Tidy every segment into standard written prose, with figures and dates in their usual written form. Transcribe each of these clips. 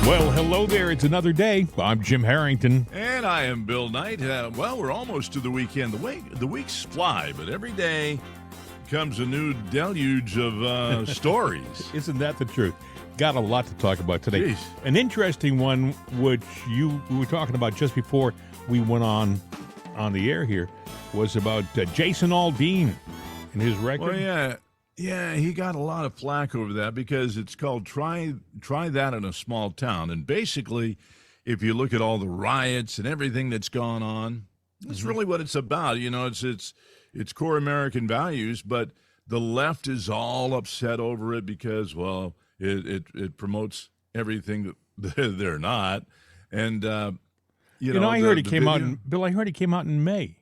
Well, hello there. It's another day. I'm Jim Harrington. And I am Bill Knight. Well, we're almost to the weekend. The weeks fly, but every day comes a new deluge of stories. Isn't that the truth? Got a lot to talk about today. Jeez. An interesting one, which we were talking about just before we went on the air here, was about Jason Aldean and his record. Well, yeah, he got a lot of flack over that because it's called Try That in a Small Town. And basically, if you look at all the riots and everything that's gone on, it's really what it's about. You know, it's core American values, but the left is all upset over it because, well, it promotes everything that they're not. And, I heard it came out in, Bill, I heard it came out in May.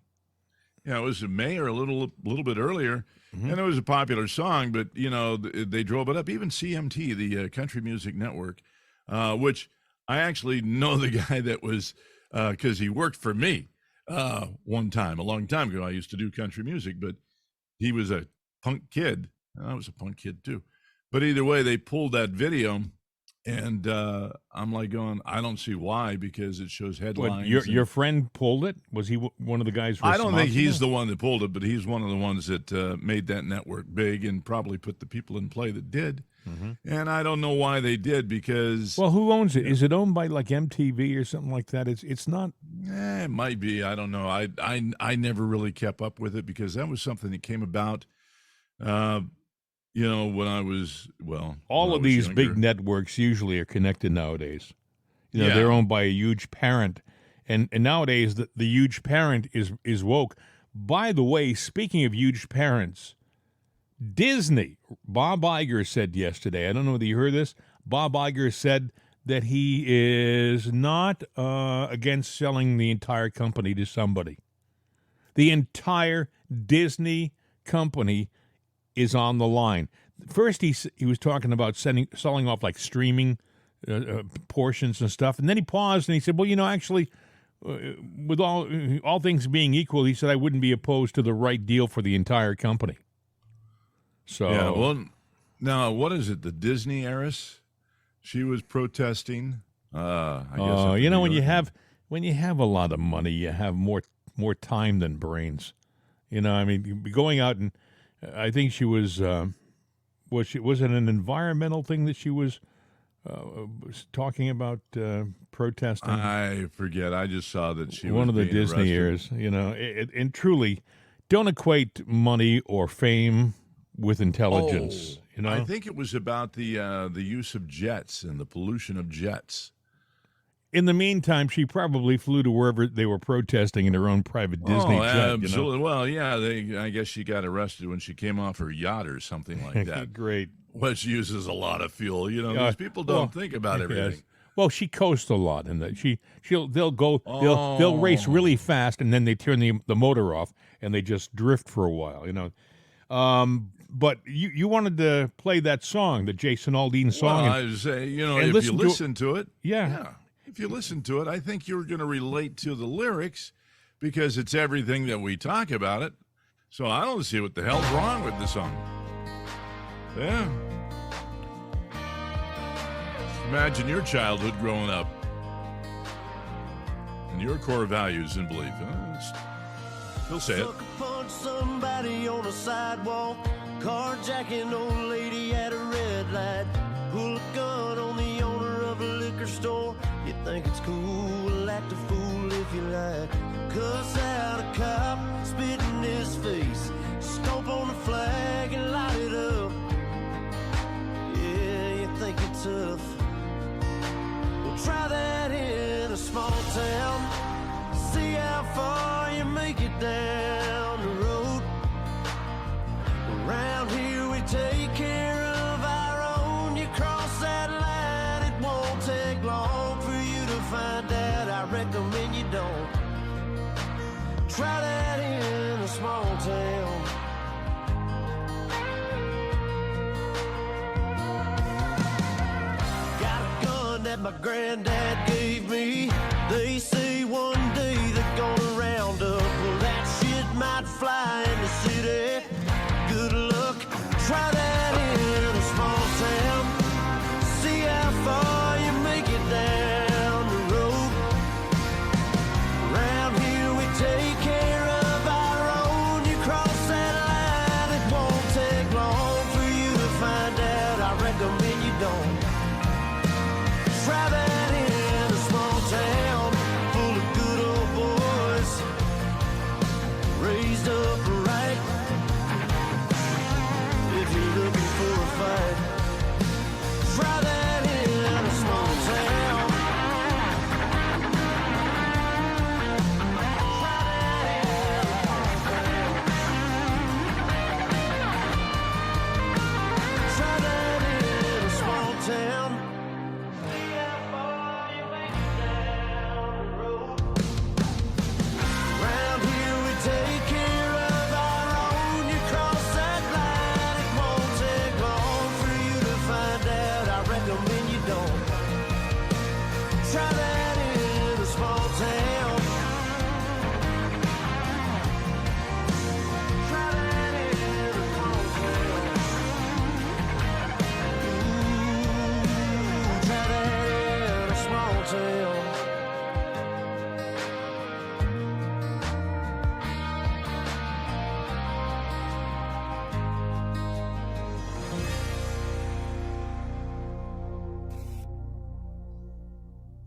Yeah, it was in May or a little bit earlier. Mm-hmm. And it was a popular song, but, they drove it up. Even CMT, the Country Music Network, which I actually know the guy that was, because he worked for me one time, a long time ago. I used to do country music, but he was a punk kid. I was a punk kid, too. But either way, they pulled that video, and I'm like going, I don't see why, because it shows headlines. What, your friend pulled it? Was he one of the guys responsible? I don't think he's the one that pulled it, but he's one of the ones that made that network big and probably put the people in play that did. Mm-hmm. And I don't know why they did, because... Well, who owns it? Is it owned by, like, MTV or something like that? It's not... It might be. I don't know. I never really kept up with it, because that was something that came about... when I was, all of these younger. big networks usually are connected nowadays. They're owned by a huge parent. And nowadays, the huge parent is woke. By the way, speaking of huge parents, Disney, Bob Iger said yesterday, I don't know whether you heard this, Bob Iger said that he is not against selling the entire company to somebody. The entire Disney company is on the line. First, he was talking about selling off like streaming portions and stuff, and then he paused and he said, "Well, actually, with all things being equal, he said I wouldn't be opposed to the right deal for the entire company." So, yeah. Well, now what is it? The Disney heiress? She was protesting. I guess. When you have a lot of money, you have more time than brains. Going out and. I think she was it an environmental thing that she was talking about protesting? I forget. I just saw that she was one of the Disney arrested. ears. And truly, don't equate money or fame with intelligence. I think it was about the use of jets and the pollution of jets. In the meantime, she probably flew to wherever they were protesting in her own private Disney jet. Absolutely. Well, yeah, I guess she got arrested when she came off her yacht or something like that. Great. Which uses a lot of fuel. These people don't think about everything. Yes. Well, she coasts a lot, and they'll race really fast, and then they turn the motor off, and they just drift for a while. But you wanted to play that song, the Jason Aldean song. Well, I was saying, if you listen to it, yeah. If you listen to it, I think you're going to relate to the lyrics because it's everything that we talk about it. So I don't see what the hell's wrong with the song. Yeah. Imagine your childhood growing up and your core values and belief. He'll say it. Punch somebody on a sidewalk, carjacking old lady at a red light, pull a gun on the owner of a liquor store. You think it's cool, act a fool if you like. Cuss out a cop, spit in his face, stomp on the flag and light it up. Yeah, you think you're tough. Well, try that in a small town. See how far you make it down the road. Around here we take care of our own. You cross that line, it won't take long for you to find out. I recommend you don't. Try that in a small town. Got a gun that my granddad gave me. They say one day they're gonna round up. Well, that shit might fly in the city. Good luck. Try that in a small town. See how far you make it down.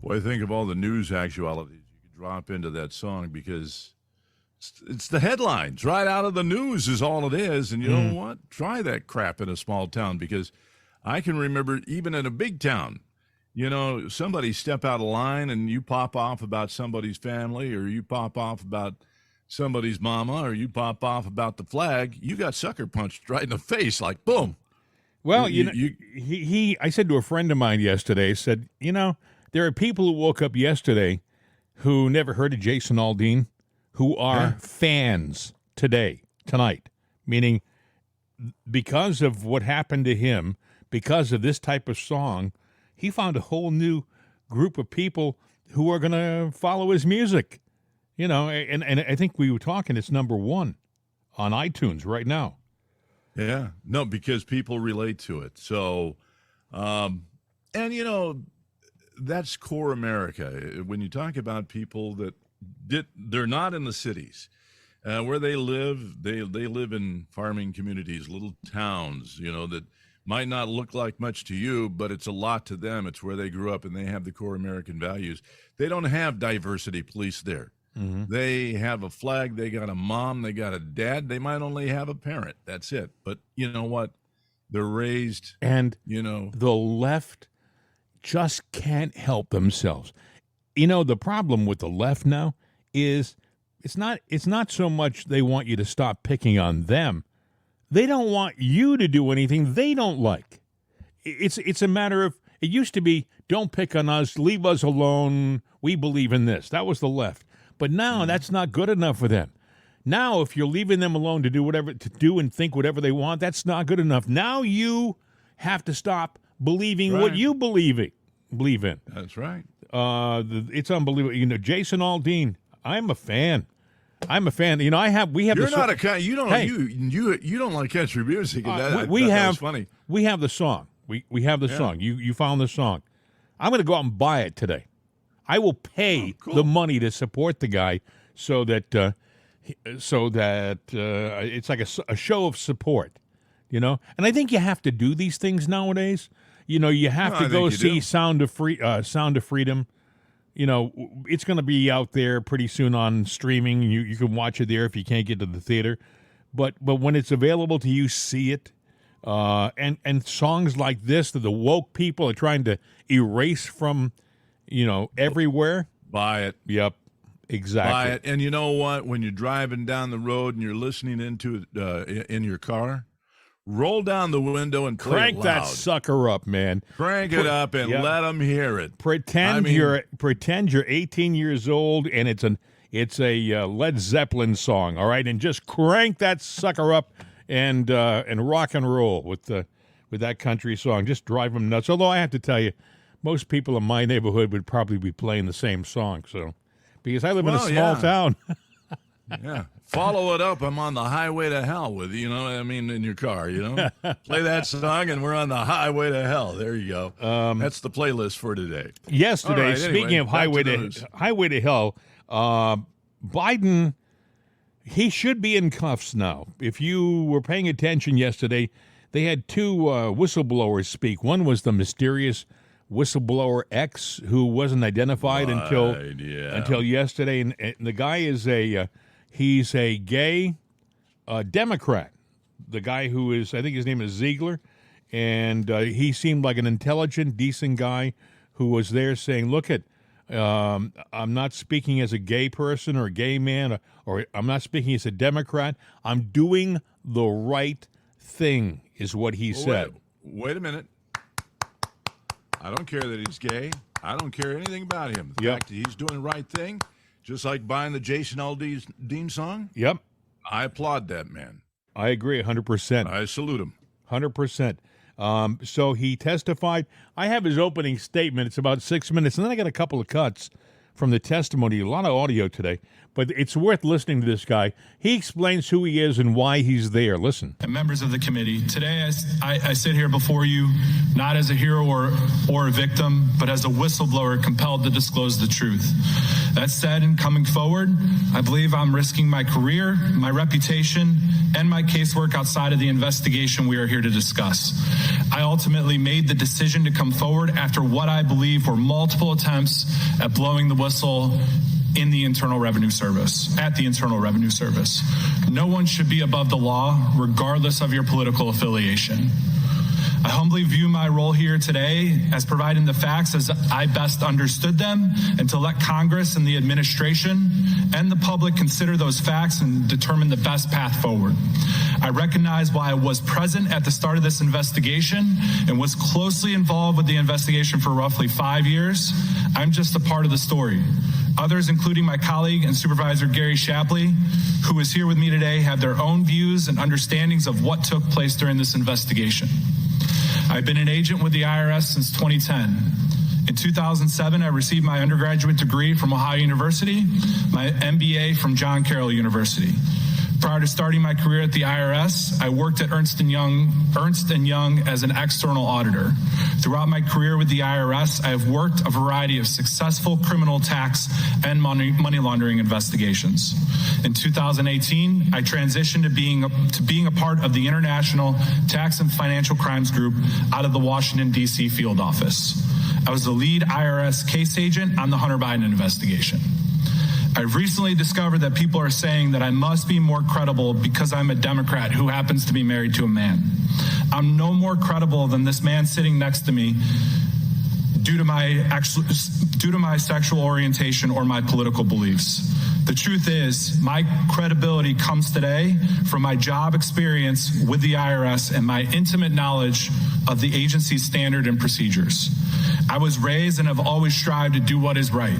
Boy, think of all the news actualities you could drop into that song, because it's the headlines right out of the news is all it is. And you know what? Try that crap in a small town, because I can remember even in a big town, somebody step out of line and you pop off about somebody's family, or you pop off about somebody's mama, or you pop off about the flag, you got sucker punched right in the face, like boom. Well, I said to a friend of mine yesterday, said, there are people who woke up yesterday who never heard of Jason Aldean, who are fans tonight, meaning because of what happened to him, because of this type of song, he found a whole new group of people who are going to follow his music. And I think we were talking, it's number 1 on iTunes right now. Yeah, no, because people relate to it. So, that's core America. When you talk about people that they're not in the cities, where they live in farming communities, little towns, that might not look like much to you, but it's a lot to them. It's where they grew up, and they have the core American values. They don't have diversity police there. Mm-hmm. They have a flag. They got a mom. They got a dad. They might only have a parent. That's it. But you know what? They're raised, and the left just can't help themselves. The problem with the left now is it's not so much they want you to stop picking on them. They don't want you to do anything they don't like. It's a matter of, it used to be, don't pick on us, leave us alone, we believe in this. That was the left. But now that's not good enough for them. Now, if you're leaving them alone to do and think whatever they want, that's not good enough. Now you have to stop believing what you believe in. That's right. It's unbelievable. Jason Aldean, I'm a fan. We have. You're not a. You don't. Hey, you don't like country music. That was funny. We have the song. We have the song. You found the song. I'm going to go out and buy it today. I will pay the money to support the guy, so that it's like a show of support. And I think you have to do these things nowadays. You have to go see Sound of Freedom. It's going to be out there pretty soon on streaming. You can watch it there if you can't get to the theater. But when it's available to you, see it. And songs like this that the woke people are trying to erase from, everywhere. Buy it. Yep, exactly. Buy it. And you know what? When you're driving down the road and you're listening into it in your car, roll down the window and play crank it loud. That sucker up, man. Crank it up and let them hear it. Pretend you're 18 years old and it's a Led Zeppelin song, all right? And just crank that sucker up and rock and roll with that country song. Just drive them nuts. Although I have to tell you, most people in my neighborhood would probably be playing the same song. So, because I live in a small town. Yeah. Follow it up. I'm on the highway to hell with in your car, Play that song and we're on the highway to hell. There you go. That's the playlist for today. Yesterday, speaking of highway to hell, Biden, he should be in cuffs now. If you were paying attention yesterday, they had 2 whistleblowers speak. One was the mysterious whistleblower X, who wasn't identified until yesterday, and the guy is he's a gay Democrat. The guy who is, I think his name is Ziegler, and he seemed like an intelligent, decent guy who was there saying, look, I'm not speaking as a gay person or a gay man, or I'm not speaking as a Democrat. I'm doing the right thing, is what he said. Wait a minute. I don't care that he's gay. I don't care anything about him. The fact that he's doing the right thing, just like buying the Jason Aldean song. Yep. I applaud that man. I agree 100%. I salute him. 100%. So he testified. I have his opening statement. It's about 6 minutes, and then I got a couple of cuts from the testimony. A lot of audio today, but it's worth listening to this guy. He explains who he is and why he's there. Listen. And members of the committee, today I sit here before you not as a hero or a victim, but as a whistleblower compelled to disclose the truth. That said, in coming forward, I believe I'm risking my career, my reputation, and my casework outside of the investigation we are here to discuss. I ultimately made the decision to come forward after what I believe were multiple attempts at blowing the whistle at the Internal Revenue Service. No one should be above the law, regardless of your political affiliation. I humbly view my role here today as providing the facts as I best understood them, and to let Congress and the administration and the public consider those facts and determine the best path forward. I recognize while I was present at the start of this investigation and was closely involved with the investigation for roughly 5 years, I'm just a part of the story. Others, including my colleague and Supervisor Gary Shapley, who is here with me today, have their own views and understandings of what took place during this investigation. I've been an agent with the IRS since 2010. In 2007, I received my undergraduate degree from Ohio University, my MBA from John Carroll University. Prior to starting my career at the IRS, I worked at Ernst & Young as an external auditor. Throughout my career with the IRS, I have worked a variety of successful criminal tax and money laundering investigations. In 2018, I transitioned to being a part of the International Tax and Financial Crimes Group out of the Washington, D.C. field office. I was the lead IRS case agent on the Hunter Biden investigation. I've recently discovered that people are saying that I must be more credible because I'm a Democrat who happens to be married to a man. I'm no more credible than this man sitting next to me due to my sexual orientation or my political beliefs. The truth is, my credibility comes today from my job experience with the IRS and my intimate knowledge of the agency's standard and procedures. I was raised and have always strived to do what is right.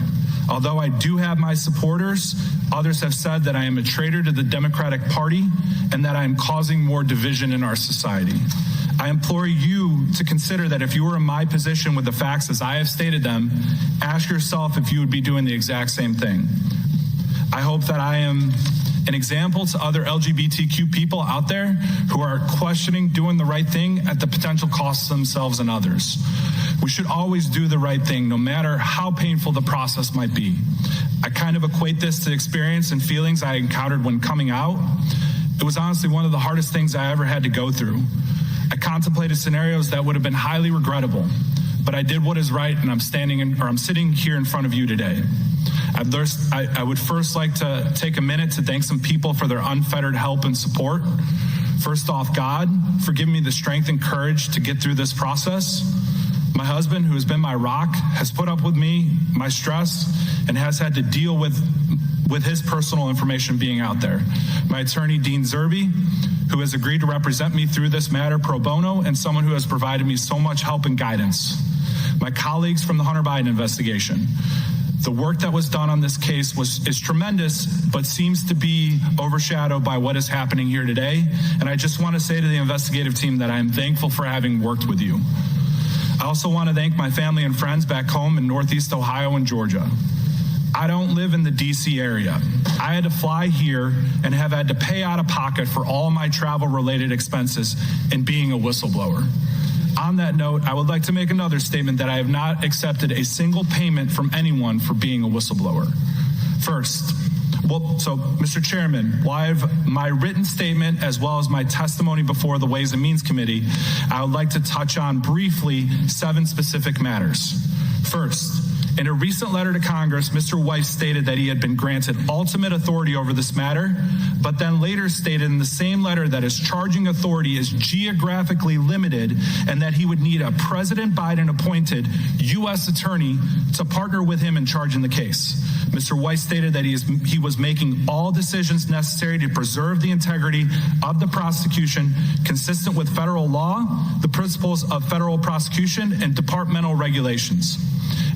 Although I do have my supporters, others have said that I am a traitor to the Democratic Party and that I am causing more division in our society. I implore you to consider that if you were in my position with the facts as I have stated them, ask yourself if you would be doing the exact same thing. I hope that I am an example to other LGBTQ people out there who are questioning doing the right thing at the potential cost to themselves and others. We should always do the right thing, no matter how painful the process might be. I kind of equate this to experience and feelings I encountered when coming out. It was honestly one of the hardest things I ever had to go through. I contemplated scenarios that would have been highly regrettable, but I did what is right, and I'm sitting here in front of you today. I would first like to take a minute to thank some people for their unfettered help and support. First off, God, for giving me the strength and courage to get through this process. My husband, who has been my rock, has put up with me, my stress, and has had to deal with his personal information being out there. My attorney, Dean Zerby, who has agreed to represent me through this matter pro bono, and someone who has provided me so much help and guidance. My colleagues from the Hunter Biden investigation. The work that was done on this case is tremendous, but seems to be overshadowed by what is happening here today. And I just want to say to the investigative team that I am thankful for having worked with you. I also want to thank my family and friends back home in Northeast Ohio and Georgia. I don't live in the D.C. area. I had to fly here and have had to pay out of pocket for all my travel-related expenses in being a whistleblower. On that note, I would like to make another statement that I have not accepted a single payment from anyone for being a whistleblower. First, Mr. Chairman, while I have my written statement as well as my testimony before the Ways and Means Committee, I would like to touch on briefly 7 specific matters. First, in a recent letter to Congress, Mr. Weiss stated that he had been granted ultimate authority over this matter, but then later stated in the same letter that his charging authority is geographically limited and that he would need a President Biden-appointed U.S. attorney to partner with him in charging the case. Mr. Weiss stated that he was making all decisions necessary to preserve the integrity of the prosecution consistent with federal law, the principles of federal prosecution, and departmental regulations.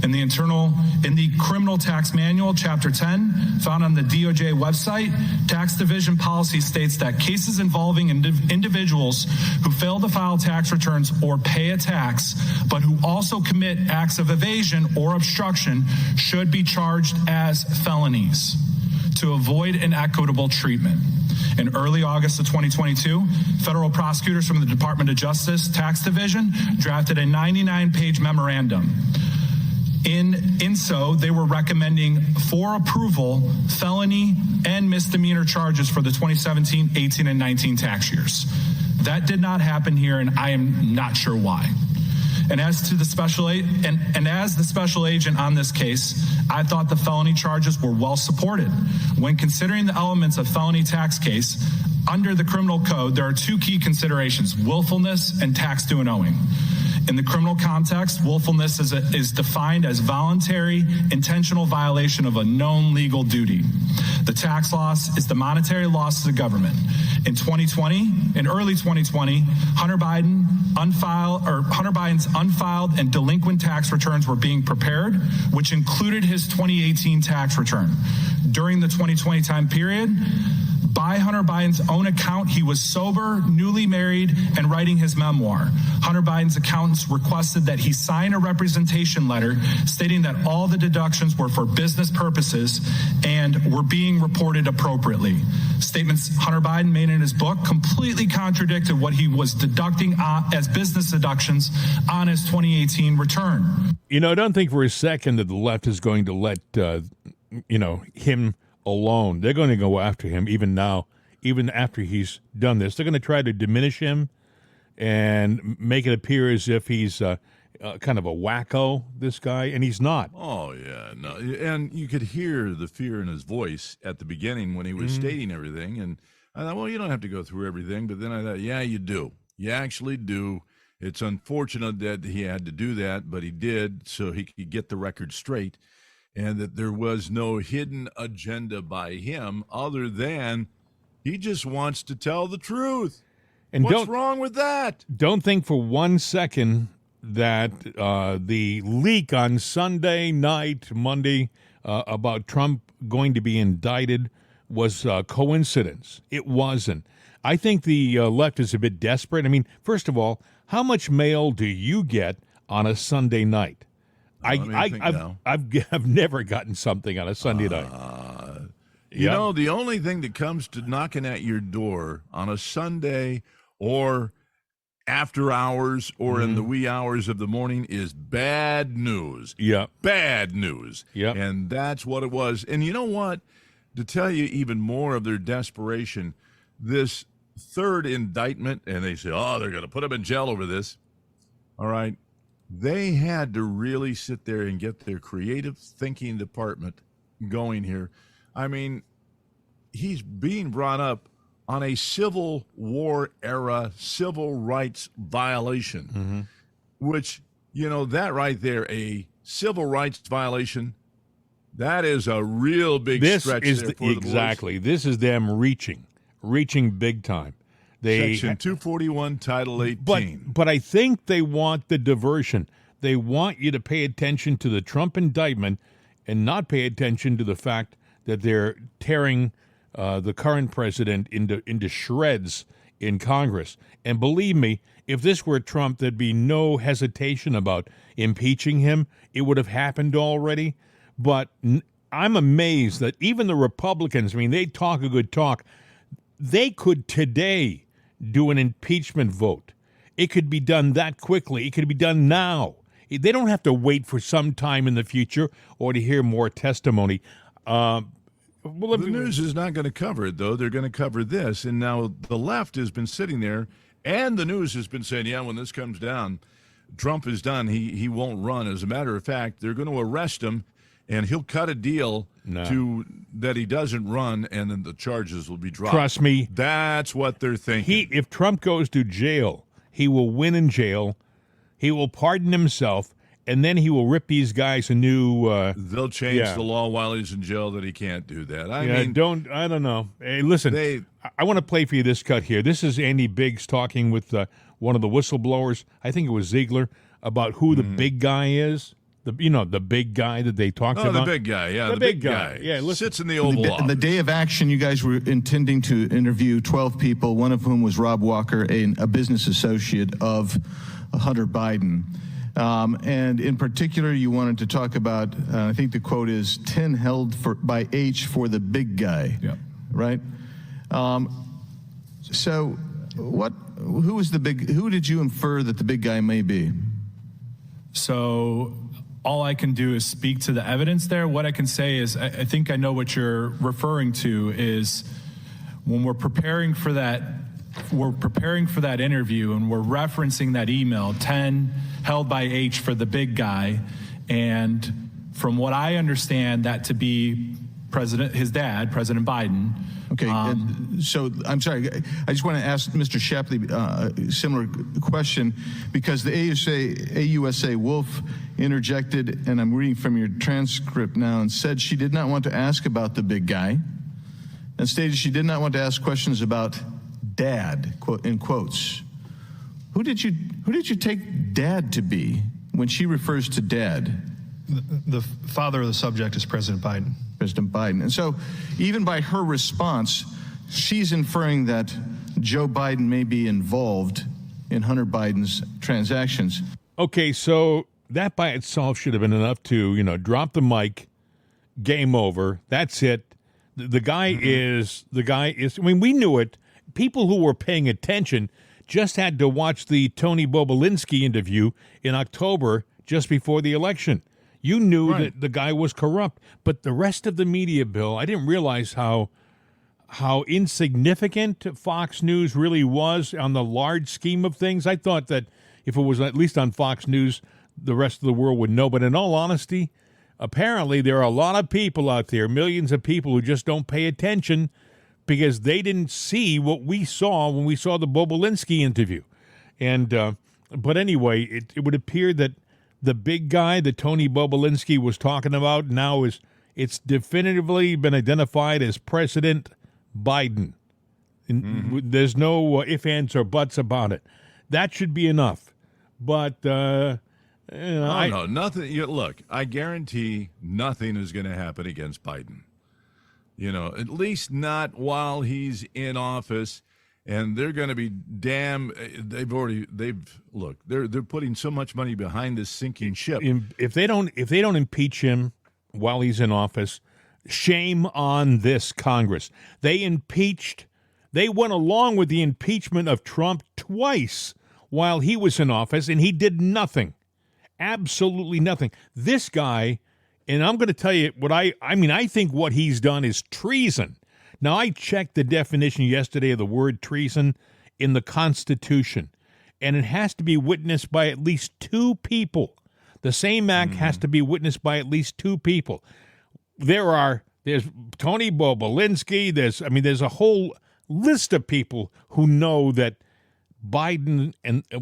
In the Criminal Tax Manual, Chapter 10, found on the DOJ website, Tax Division policy states that cases involving individuals who fail to file tax returns or pay a tax, but who also commit acts of evasion or obstruction, should be charged as felonies to avoid inequitable treatment. In early August of 2022, federal prosecutors from the Department of Justice Tax Division drafted a 99-page memorandum In so, they were recommending for approval felony and misdemeanor charges for the 2017, 18, and 19 tax years. That did not happen here, and I am not sure why. And as to the as the special agent on this case, I thought the felony charges were well supported. When considering the elements of felony tax case, under the criminal code, there are two key considerations: willfulness and tax due and owing. In the criminal context, willfulness is defined as voluntary, intentional violation of a known legal duty. The tax loss is the monetary loss to the government. In early 2020, Hunter Biden's unfiled and delinquent tax returns were being prepared, which included his 2018 tax return. During the 2020 time period, by Hunter Biden's own account, he was sober, newly married, and writing his memoir. Hunter Biden's accountants requested that he sign a representation letter stating that all the deductions were for business purposes and were being reported appropriately. Statements Hunter Biden made in his book completely contradicted what he was deducting as business deductions on his 2018 return. I don't think for a second that the left is going to let, him alone. They're going to go after him even now, even after he's done this. They're going to try to diminish him and make it appear as if he's kind of a wacko, this guy, and he's not. Oh, yeah. No. And you could hear the fear in his voice at the beginning when he was stating everything. And I thought, well, you don't have to go through everything. But then I thought, yeah, you do. You actually do. It's unfortunate that he had to do that, but he did so he could get the record straight. And that there was no hidden agenda by him other than he just wants to tell the truth. And what's wrong with that? Don't think for 1 second that the leak on Sunday night, Monday, about Trump going to be indicted was coincidence. It wasn't. I think the left is a bit desperate. I mean, first of all, how much mail do you get on a Sunday night? I've never gotten something on a Sunday night. You know, the only thing that comes to knocking at your door on a Sunday or after hours or in the wee hours of the morning is bad news. Yeah. Bad news. Yeah. And that's what it was. And you know what? To tell you even more of their desperation, this third indictment, and they say, oh, they're going to put him in jail over this. All right. They had to really sit there and get their creative thinking department going here. I mean, he's being brought up on a Civil War era civil rights violation, which, that right there, a civil rights violation, that is a real big stretch there for the exactly. This is them reaching big time. Section 241, Title 18. But I think they want the diversion. They want you to pay attention to the Trump indictment and not pay attention to the fact that they're tearing the current president into shreds in Congress. And believe me, if this were Trump, there'd be no hesitation about impeaching him. It would have happened already. But I'm amazed that even the Republicans, I mean, they talk a good talk. They could today do an impeachment vote. It could be done that quickly. It could be done now. They don't have to wait for some time in the future or to hear more testimony. The news is not going to cover it, though. They're going to cover this. And now the left has been sitting there, and the news has been saying, yeah, when this comes down, Trump is done. He won't run. As a matter of fact, they're going to arrest him, and he'll cut a deal that he doesn't run, and then the charges will be dropped. Trust me. That's what they're thinking. If Trump goes to jail, he will win in jail. He will pardon himself, and then he will rip these guys a new... They'll change the law while he's in jail that he can't do that. I don't know. Hey, listen, I want to play for you this cut here. This is Andy Biggs talking with one of the whistleblowers, I think it was Ziegler, about who the big guy is. The big guy that they talked about. Oh, the big guy, yeah. The big guy. Yeah, sits in the Oval Office. On the day of action, you guys were intending to interview 12 people, one of whom was Rob Walker, a business associate of Hunter Biden. And in particular, you wanted to talk about, I think the quote is, 10 held by H for the big guy, right? So who did you infer that the big guy may be? So all I can do is speak to the evidence there. What I can say is I think I know what you're referring to is when we're preparing for that interview and we're referencing that email, 10 held by H for the big guy. And from what I understand that to be his dad, President Biden. Okay, so I'm sorry. I just want to ask Mr. Shapley a similar question because the AUSA Wolf interjected, and I'm reading from your transcript now, and said she did not want to ask about the big guy, and stated she did not want to ask questions about dad, quote, in quotes. Who did you take dad to be when she refers to dad? The father of the subject is President Biden. President Biden. And so even by her response, she's inferring that Joe Biden may be involved in Hunter Biden's transactions. Okay, so that by itself should have been enough to, drop the mic, game over, that's it. The guy is, I mean, we knew it. People who were paying attention just had to watch the Tony Bobulinski interview in October just before the election. You knew that the guy was corrupt, but the rest of the media, Bill, I didn't realize how insignificant Fox News really was on the large scheme of things. I thought that if it was at least on Fox News, the rest of the world would know. But in all honesty, apparently there are a lot of people out there, millions of people who just don't pay attention because they didn't see what we saw when we saw the Bobulinski interview. And but anyway, it would appear that the big guy that Tony Bobulinski was talking about now it's definitively been identified as President Biden. There's no ifs, ands, or buts about it. That should be enough. But no, nothing. Look, I guarantee nothing is going to happen against Biden. At least not while he's in office. And they're going to be they're putting so much money behind this sinking ship. If they don't impeach him while he's in office, shame on this Congress. They went along with the impeachment of Trump twice while he was in office, and he did nothing. Absolutely nothing. This guy, and I'm going to tell you what I think what he's done is treason. Now, I checked the definition yesterday of the word treason in the Constitution, and it has to be witnessed by at least two people. The same act has to be witnessed by at least two people. There's Tony Bobulinski, there's a whole list of people who know that Biden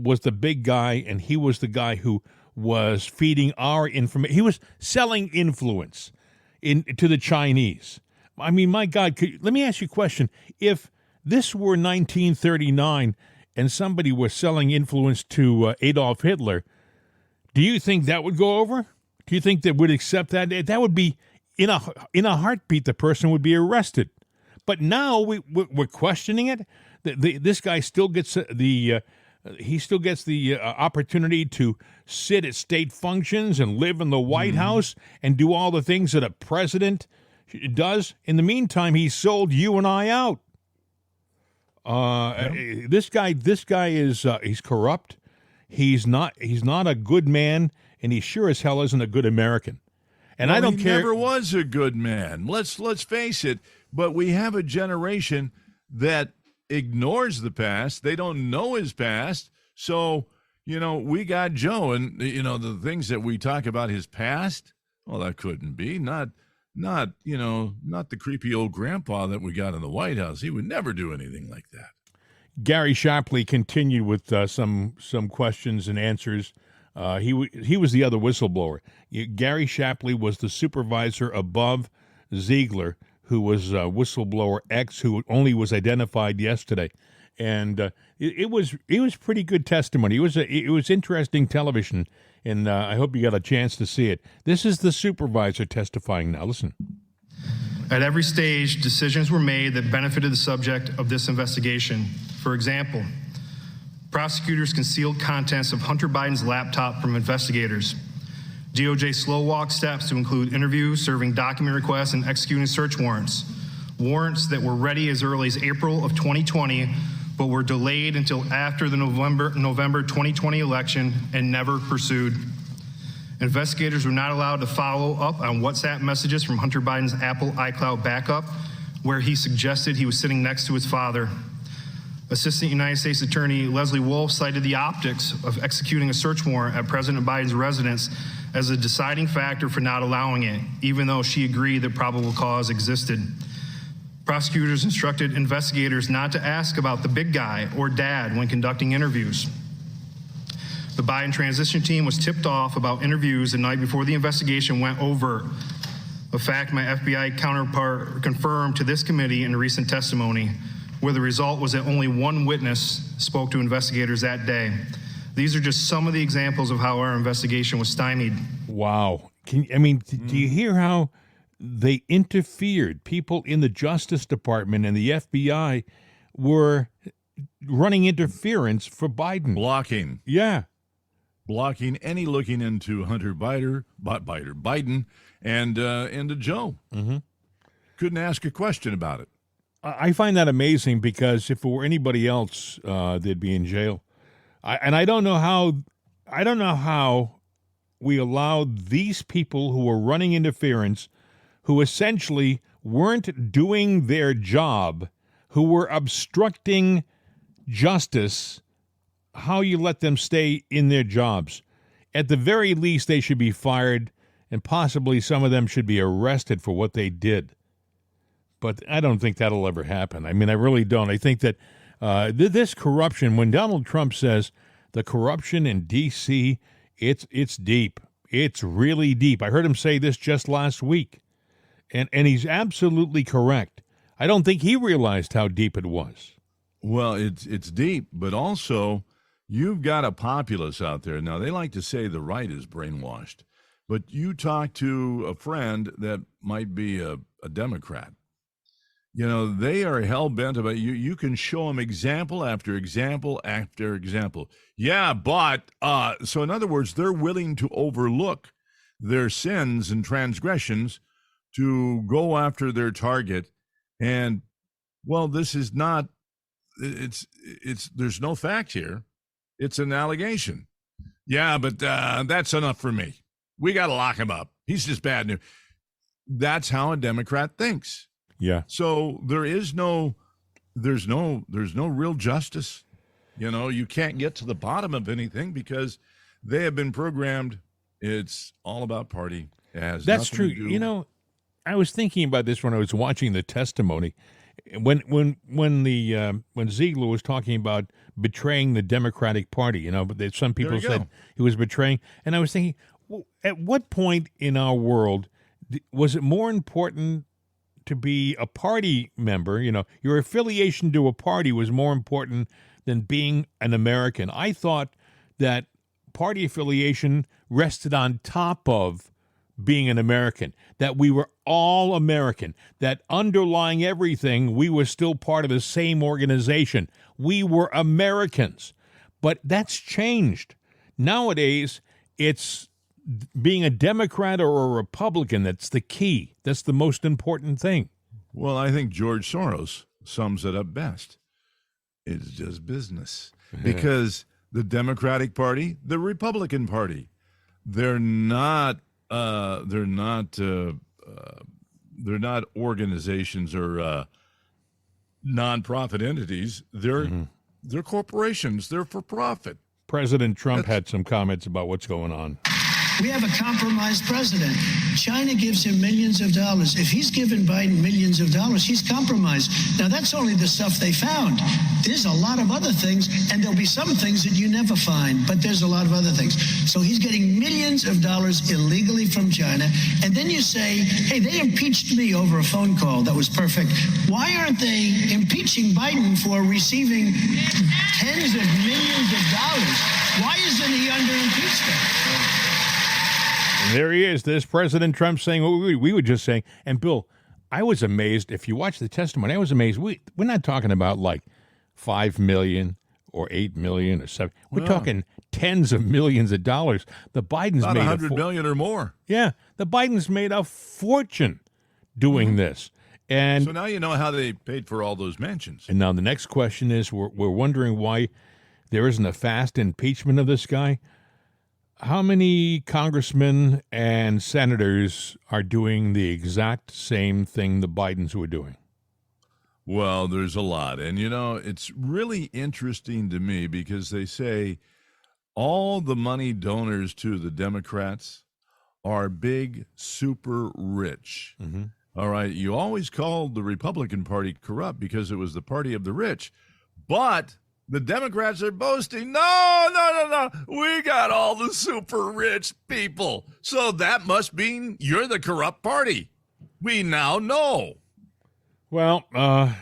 was the big guy, and he was the guy who was feeding our information. He was selling influence to the Chinese. I mean, my God, let me ask you a question. If this were 1939 and somebody was selling influence to Adolf Hitler, do you think that would go over? Do you think they would accept that? That would be, in a heartbeat, the person would be arrested. But now we're questioning it. This guy still gets the opportunity to sit at state functions and live in the White House and do all the things that a president does. In the meantime, he sold you and I out. This guy is he's corrupt. He's not a good man, and he sure as hell isn't a good American. And I don't care. He never was a good man. Let's face it. But we have a generation that ignores the past. They don't know his past. So, we got Joe, and the things that we talk about his past. Well, that couldn't be not the creepy old grandpa that we got in the White House. He would never do anything like that. Gary Shapley continued with some questions and answers. He was the other whistleblower. Gary Shapley was the supervisor above Ziegler, who was whistleblower X, who only was identified yesterday. And it was pretty good testimony. It was interesting television, and I hope you got a chance to see it. This is the supervisor testifying now. Listen. At every stage, decisions were made that benefited the subject of this investigation. For example, prosecutors concealed contents of Hunter Biden's laptop from investigators. DOJ slow-walked steps to include interviews, serving document requests, and executing search warrants. Warrants that were ready as early as April of 2020, but were delayed until after the November 2020 election and never pursued. Investigators were not allowed to follow up on WhatsApp messages from Hunter Biden's Apple iCloud backup, where he suggested he was sitting next to his father. Assistant United States Attorney Leslie Wolf cited the optics of executing a search warrant at President Biden's residence as a deciding factor for not allowing it, even though she agreed that probable cause existed. Prosecutors instructed investigators not to ask about the big guy or dad when conducting interviews. The Biden transition team was tipped off about interviews the night before the investigation went overt, a fact my FBI counterpart confirmed to this committee in recent testimony, where the result was that only one witness spoke to investigators that day. These are just some of the examples of how our investigation was stymied. Wow. Do you hear how they interfered? People in the Justice Department and the FBI were running interference for Biden. Blocking. Yeah. Blocking any looking into Hunter Biden and into Joe. Mm-hmm. Couldn't ask a question about it. I find that amazing because if it were anybody else, they'd be in jail. I don't know how we allowed these people who were running interference, who essentially weren't doing their job, who were obstructing justice, how you let them stay in their jobs. At the very least, they should be fired, and possibly some of them should be arrested for what they did. But I don't think that'll ever happen. I really don't. I think that this corruption, when Donald Trump says the corruption in D.C., it's deep. It's really deep. I heard him say this just last week, and he's absolutely correct. I don't think he realized how deep it was. Well, it's deep, but also you've got a populace out there. Now, they like to say the right is brainwashed, but you talk to a friend that might be a Democrat. They are hell-bent about you. You can show them example after example after example. Yeah, but, so in other words, they're willing to overlook their sins and transgressions to go after their target. And, well, this is not, there's no fact here. It's an allegation. Yeah, but that's enough for me. We got to lock him up. He's just bad news. That's how a Democrat thinks. Yeah. So there's no real justice. You can't get to the bottom of anything because they have been programmed. It's all about party. That's true. I was thinking about this when I was watching the testimony. When Ziegler was talking about betraying the Democratic Party, but some people said he was betraying, and I was thinking, well, at what point in our world was it more important to be a party member? Your affiliation to a party was more important than being an American. I thought that party affiliation rested on top of being an American, that we were all American, that underlying everything, we were still part of the same organization. We were Americans. But that's changed. Nowadays, it's being a Democrat or a Republican that's the key. That's the most important thing. Well, I think George Soros sums it up best. It's just business. Because the Democratic Party, the Republican Party, they're not organizations or nonprofit entities. They're corporations. They're for profit. President Trump had some comments about what's going on. We have a compromised president. China gives him millions of dollars. If he's given Biden millions of dollars, he's compromised. Now, that's only the stuff they found. There's a lot of other things, and there'll be some things that you never find, but there's a lot of other things. So he's getting millions of dollars illegally from China, and then you say, hey, they impeached me over a phone call that was perfect. Why aren't they impeaching Biden for receiving tens of millions of dollars? Why isn't he under impeachment? And there he is, this President Trump saying what we were just saying. And, Bill, I was amazed. If you watch the testimony, I was amazed. We're not talking about like 5 million or 8 million or 7. We're talking tens of millions of dollars. The Bidens about made 100 million or more. Yeah, the Bidens made a fortune doing this. And so now you know how they paid for all those mansions. And now the next question is, we're wondering why there isn't a fast impeachment of this guy. How many congressmen and senators are doing the exact same thing the Bidens were doing? Well, there's a lot. And, it's really interesting to me because they say all the money donors to the Democrats are big, super rich. Mm-hmm. All right. You always called the Republican Party corrupt because it was the party of the rich. But the Democrats are boasting, no. We got all the super rich people. So that must mean you're the corrupt party. We now know. Well, I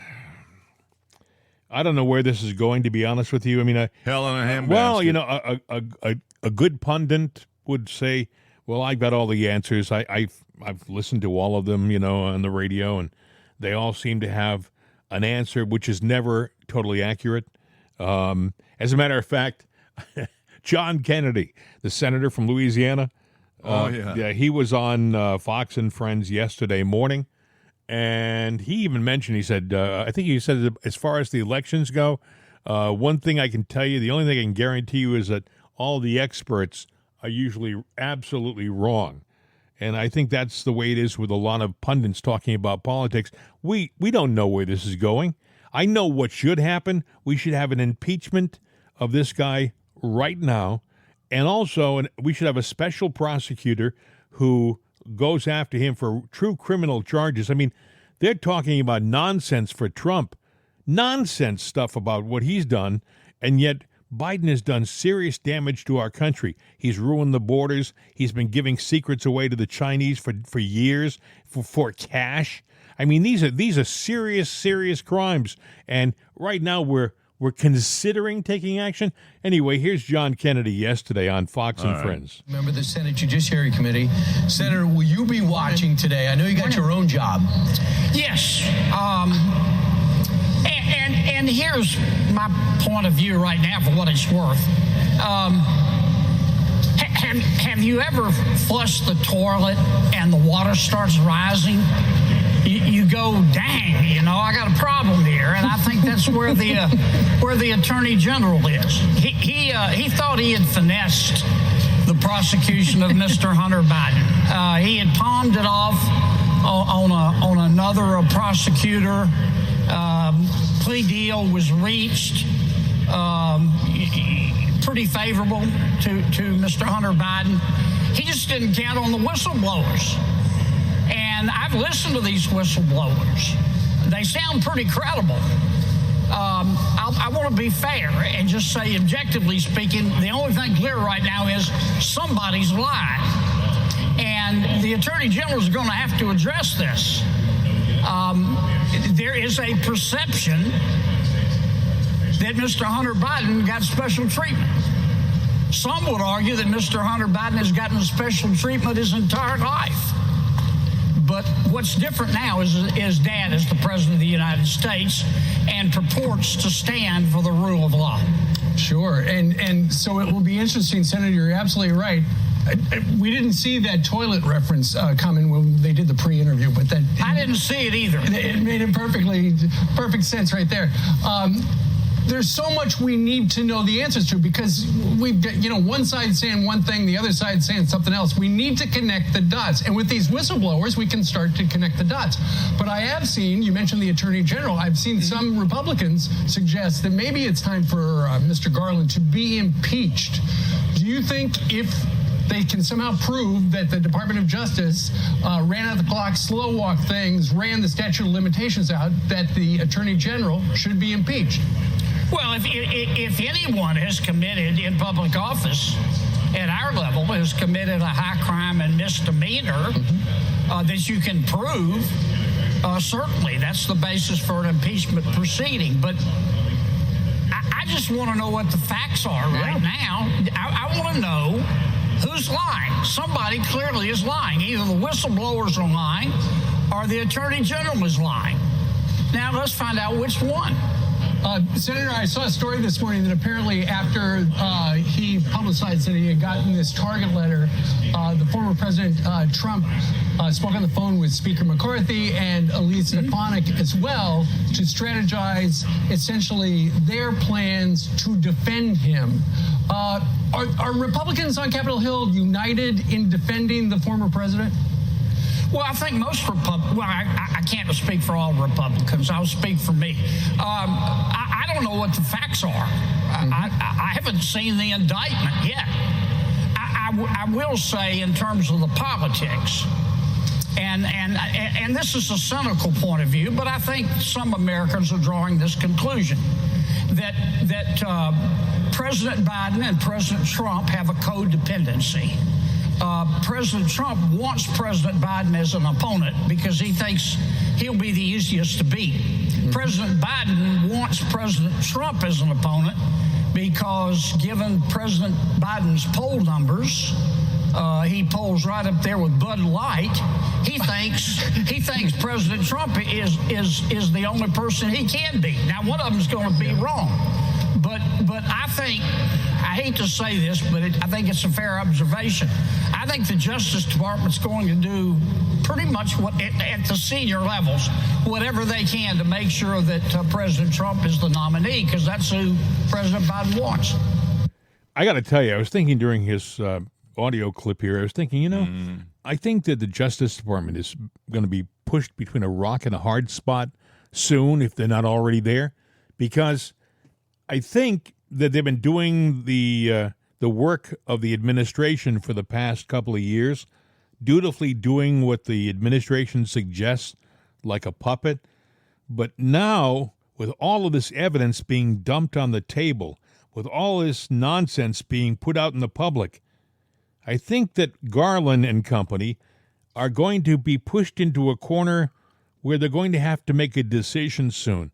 don't know where this is going, to be honest with you. I mean, hell in a handbasket. Well, a good pundit would say, well, I've got all the answers. I've listened to all of them, on the radio, and they all seem to have an answer which is never totally accurate. As a matter of fact, John Kennedy, the senator from Louisiana, he was on Fox and Friends yesterday morning. And he even mentioned, he said, I think he said, as far as the elections go, one thing I can tell you, the only thing I can guarantee you is that all the experts are usually absolutely wrong. And I think that's the way it is with a lot of pundits talking about politics. We don't know where this is going. I know what should happen. We should have an impeachment of this guy right now. And also, we should have a special prosecutor who goes after him for true criminal charges. I mean, they're talking about nonsense for Trump, nonsense stuff about what he's done, and yet Biden has done serious damage to our country. He's ruined the borders. He's been giving secrets away to the Chinese for years for cash. I mean, these are serious crimes, and right now we're considering taking action. Anyway, here's John Kennedy yesterday on Fox and Friends. Member of the Senate Judiciary Committee. Senator, will you be watching today? I know you got your own job. Yes. And here's my point of view right now for what it's worth. Have you ever flushed the toilet and the water starts rising? You go, dang, I got a problem here, and I think that's where the Attorney General is. He thought he had finessed the prosecution of Mr. Hunter Biden. He had palmed it off on another prosecutor. Plea deal was reached, pretty favorable to Mr. Hunter Biden. He just didn't count on the whistleblowers. And I've listened to these whistleblowers. They sound pretty credible. I want to be fair and just say, objectively speaking, the only thing clear right now is somebody's lying. And the Attorney General is going to have to address this. There is a perception that Mr. Hunter Biden got special treatment. Some would argue that Mr. Hunter Biden has gotten special treatment his entire life. But what's different now is Dad is the President of the United States and purports to stand for the rule of law. Sure. And so it will be interesting, Senator, you're absolutely right. We didn't see that toilet reference coming when they did the pre-interview, but I didn't see it either. It made perfect sense right there. There's so much we need to know the answers to because we've got, one side saying one thing, the other side saying something else. We need to connect the dots. And with these whistleblowers, we can start to connect the dots. But I have seen, you mentioned the Attorney General, I've seen some Republicans suggest that maybe it's time for Mr. Garland to be impeached. Do you think if they can somehow prove that the Department of Justice ran out the clock, slow walked things, ran the statute of limitations out, that the Attorney General should be impeached? Well, if anyone has committed in public office at our level has committed a high crime and misdemeanor that you can prove, certainly that's the basis for an impeachment proceeding. But I just want to know what the facts are right now. I want to know who's lying. Somebody clearly is lying. Either the whistleblowers are lying or the Attorney General is lying. Now let's find out which one. Senator, I saw a story this morning that apparently after he publicized that he had gotten this target letter, the former President Trump spoke on the phone with Speaker McCarthy and Elise Stefanik as well to strategize essentially their plans to defend him. Are Republicans on Capitol Hill united in defending the former president? Well, I think most Republicans, well, I can't speak for all Republicans. I'll speak for me. I don't know what the facts are. I haven't seen the indictment yet. I will say in terms of the politics, and this is a cynical point of view, but I think some Americans are drawing this conclusion that President Biden and President Trump have a codependency. President Trump wants President Biden as an opponent because he thinks he'll be the easiest to beat. President Biden wants President Trump as an opponent because, given President Biden's poll numbers, he polls right up there with Bud Light. He thinks President Trump is the only person he can beat. Now, one of them is going to be wrong, but I think, I hate to say this, but I think it's a fair observation. I think the Justice Department's going to do pretty much what at the senior levels, whatever they can to make sure that President Trump is the nominee, because that's who President Biden wants. I got to tell you, I was thinking during his audio clip here, I was thinking, I think that the Justice Department is going to be pushed between a rock and a hard spot soon, if they're not already there, because I think that they've been doing the work of the administration for the past couple of years, dutifully doing what the administration suggests, like a puppet. But now, with all of this evidence being dumped on the table, with all this nonsense being put out in the public, I think that Garland and company are going to be pushed into a corner where they're going to have to make a decision soon.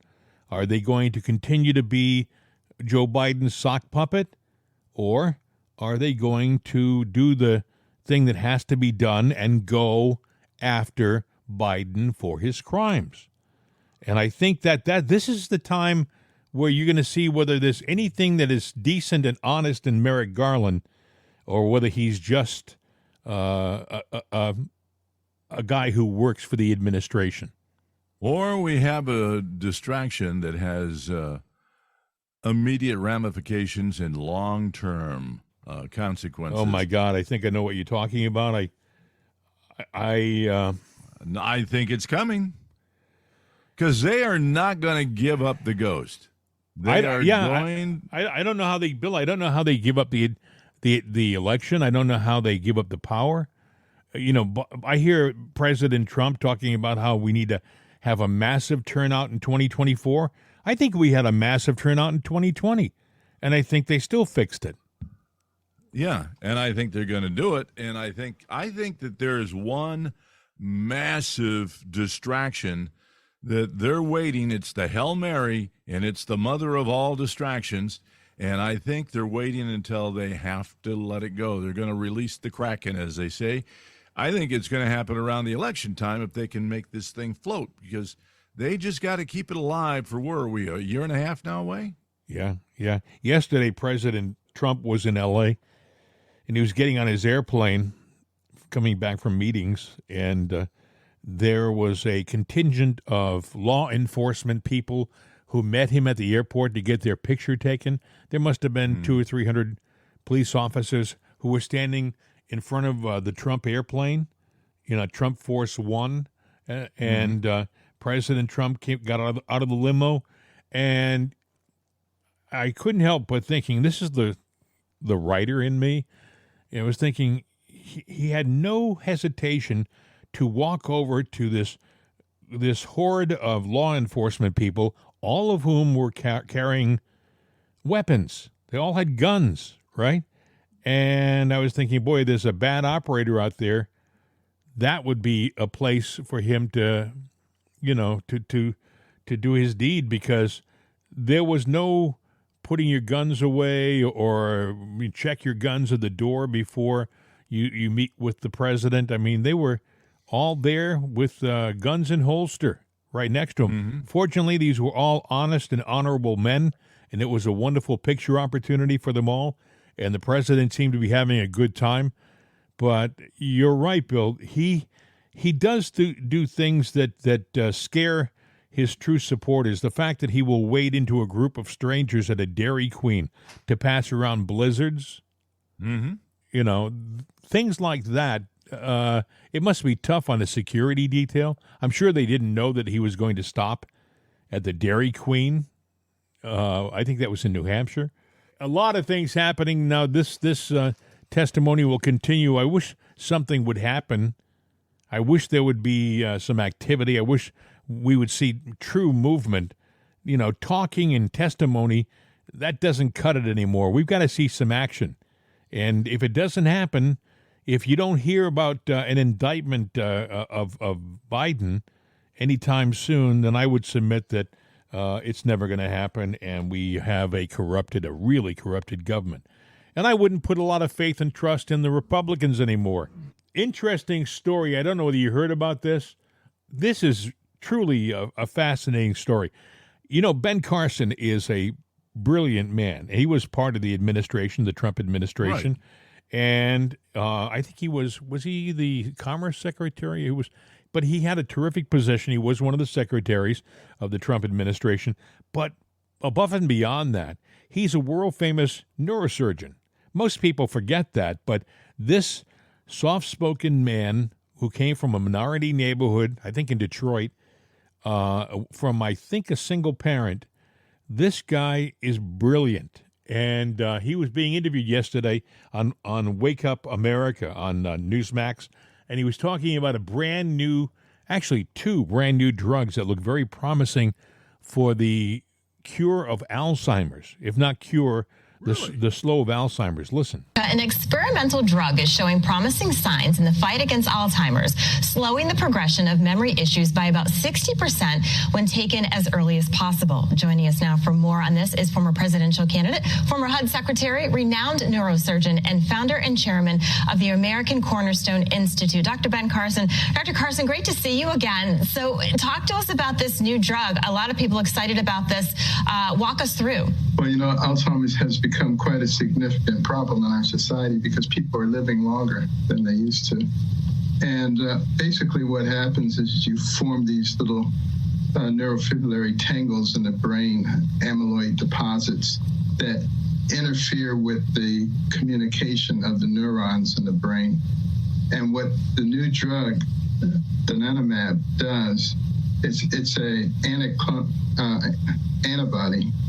Are they going to continue to be Joe Biden's sock puppet, or are they going to do the thing that has to be done and go after Biden for his crimes? And I think that this is the time where you're going to see whether there's anything that is decent and honest in Merrick Garland, or whether he's just a guy who works for the administration. Or we have a distraction that has immediate ramifications and long-term consequences. Oh my God! I think I know what you're talking about. I think it's coming because they are not going to give up the ghost. I don't know how they, Bill. I don't know how they give up the election. I don't know how they give up the power. I hear President Trump talking about how we need to have a massive turnout in 2024. I think we had a massive turnout in 2020, and I think they still fixed it. Yeah, and I think they're going to do it. And I think that there is one massive distraction that they're waiting. It's the Hail Mary, and it's the mother of all distractions. And I think they're waiting until they have to let it go. They're going to release the Kraken, as they say. I think it's going to happen around the election time if they can make this thing float, because they just got to keep it alive for, where are we, a year and a half now away? Yeah. Yesterday, President Trump was in L.A., and he was getting on his airplane coming back from meetings, and there was a contingent of law enforcement people who met him at the airport to get their picture taken. There must have been 200 or 300 police officers who were standing in front of the Trump airplane, Trump Force One, and President Trump got out of the limo, and I couldn't help but thinking, this is the writer in me. I was thinking he had no hesitation to walk over to this horde of law enforcement people, all of whom were carrying weapons. They all had guns, right? And I was thinking, boy, there's a bad operator out there. That would be a place for him to, to do his deed, because there was no putting your guns away or check your guns at the door before you meet with the president. I mean, they were all there with guns in holster right next to him. Fortunately, these were all honest and honorable men, and it was a wonderful picture opportunity for them all, and the president seemed to be having a good time. But you're right, Bill. He does do things that scare his true supporters. The fact that he will wade into a group of strangers at a Dairy Queen to pass around blizzards, you know, things like that. It must be tough on a security detail. I'm sure they didn't know that he was going to stop at the Dairy Queen. I think that was in New Hampshire. A lot of things happening now. This testimony will continue. I wish something would happen. I wish there would be some activity. I wish we would see true movement. You know, talking and testimony, that doesn't cut it anymore. We've got to see some action. And if it doesn't happen, if you don't hear about an indictment of Biden anytime soon, then I would submit that it's never going to happen, and we have a really corrupted government. And I wouldn't put a lot of faith and trust in the Republicans anymore. Interesting story. I don't know whether you heard about this. This is truly a fascinating story. You know, Ben Carson is a brilliant man. He was part of the administration, the Trump administration. Right. And I think was he the Commerce Secretary? But he had a terrific position. He was one of the secretaries of the Trump administration. But above and beyond that, he's a world-famous neurosurgeon. Most people forget that, but this soft-spoken man who came from a minority neighborhood, I think in Detroit, from, I think, a single parent, this guy is brilliant. And he was being interviewed yesterday on Wake Up America on Newsmax, and he was talking about two brand new drugs that look very promising for the cure of Alzheimer's, if not cure, the slow of Alzheimer's. Listen. An experimental drug is showing promising signs in the fight against Alzheimer's, slowing the progression of memory issues by about 60% when taken as early as possible. Joining us now for more on this is former presidential candidate, former HUD secretary, renowned neurosurgeon, and founder and chairman of the American Cornerstone Institute, Dr. Ben Carson. Dr. Carson, great to see you again. So talk to us about this new drug. A lot of people excited about this. Walk us through. Well, you know, Alzheimer's has become quite a significant problem in our society because people are living longer than they used to. And basically what happens is you form these little neurofibrillary tangles in the brain, amyloid deposits that interfere with the communication of the neurons in the brain. And what the new drug, donanemab, does, it's a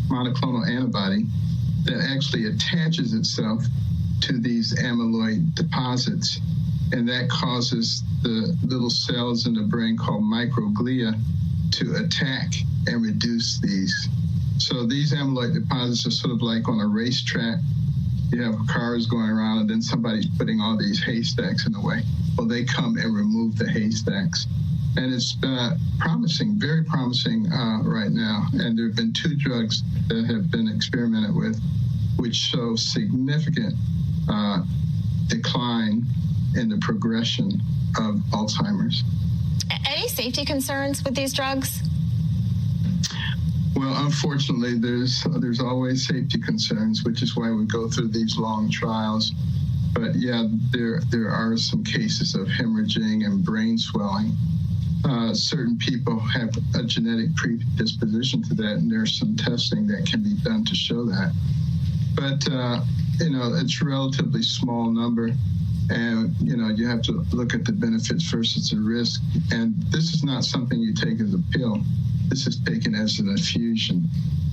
monoclonal antibody that actually attaches itself to these amyloid deposits, and that causes the little cells in the brain called microglia to attack and reduce these. So these amyloid deposits are sort of like on a racetrack. You have cars going around and then somebody's putting all these haystacks in the way. Well, they come and remove the haystacks. And it's promising, very promising right now. And there have been two drugs that have been experimented with, which show significant decline in the progression of Alzheimer's. Any safety concerns with these drugs? Well, unfortunately, there's always safety concerns, which is why we go through these long trials. But yeah, there are some cases of hemorrhaging and brain swelling. Certain people have a genetic predisposition to that, and there's some testing that can be done to show that. But, you know, it's a relatively small number, and, you know, you have to look at the benefits versus the risk. And this is not something you take as a pill. This is taken as an infusion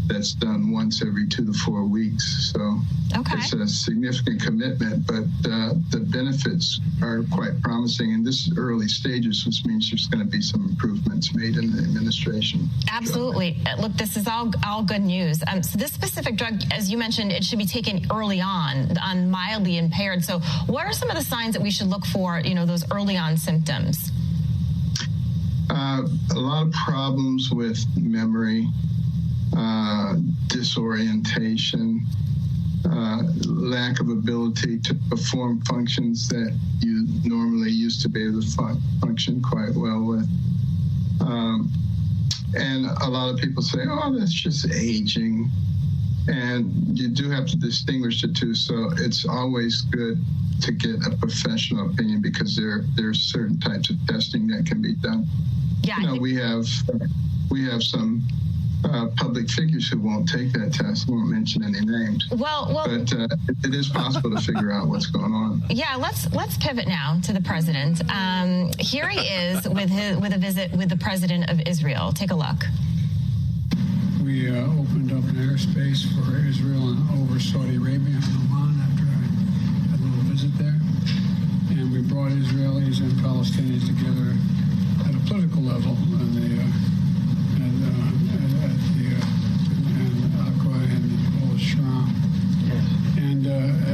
that's done once every 2 to 4 weeks. So It's a significant commitment, but the benefits are quite promising. And this is early stages, which means there's going to be some improvements made in the administration. Absolutely. Look, this is all good news. So this specific drug, as you mentioned, it should be taken early on mildly impaired. So what are some of the signs that we should look for, you know, those early on symptoms? A lot of problems with memory, disorientation, lack of ability to perform functions that you normally used to be able to function quite well with. And a lot of people say, oh, that's just aging. And you do have to distinguish the two. So it's always good to get a professional opinion because there are certain types of testing that can be done. Yeah, you know, we we have some public figures who won't take that test. Won't mention any names. Well, but it is possible to figure out what's going on. Yeah, let's pivot now to the president. Here he is with a visit with the president of Israel. Take a look. We opened up an airspace for Israel and over Saudi Arabia and Oman after I had a little visit there, and we brought Israelis and Palestinians together at a political level at the Aqaba and the Holy Shram. And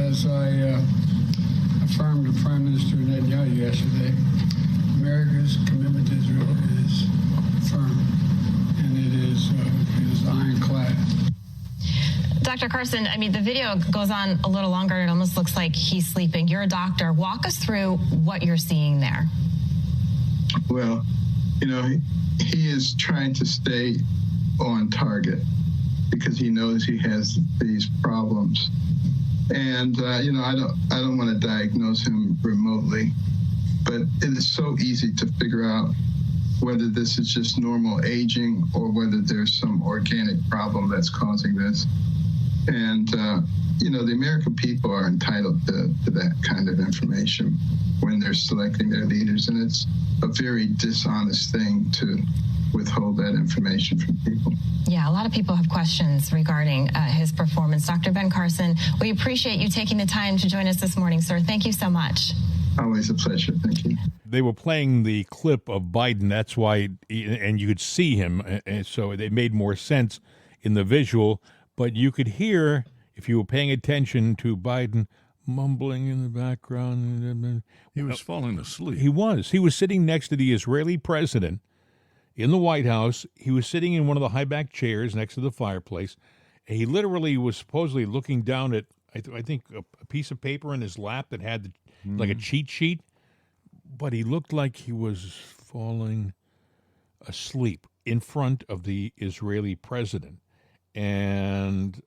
as I affirmed to Prime Minister Netanyahu yesterday, America's commitment to Israel is firm, and it is ironclad. Dr. Carson, I mean, the video goes on a little longer. It almost looks like he's sleeping. You're a doctor. Walk us through what you're seeing there. Well, he is trying to stay on target because he knows he has these problems. And, I don't want to diagnose him remotely, but it is so easy to figure out whether this is just normal aging or whether there's some organic problem that's causing this. And, the American people are entitled to that kind of information when they're selecting their leaders. And it's a very dishonest thing to withhold that information from people. Yeah, a lot of people have questions regarding his performance. Dr. Ben Carson, we appreciate you taking the time to join us this morning, sir. Thank you so much. Always a pleasure. Thank you. They were playing the clip of Biden. That's why, and you could see him, and so it made more sense in the visual. But you could hear, if you were paying attention to Biden, mumbling in the background. He was falling asleep. He was. He was sitting next to the Israeli president in the White House. He was sitting in one of the high-back chairs next to the fireplace. And he literally was supposedly looking down at, I think, a piece of paper in his lap that had like a cheat sheet. But he looked like he was falling asleep in front of the Israeli president. And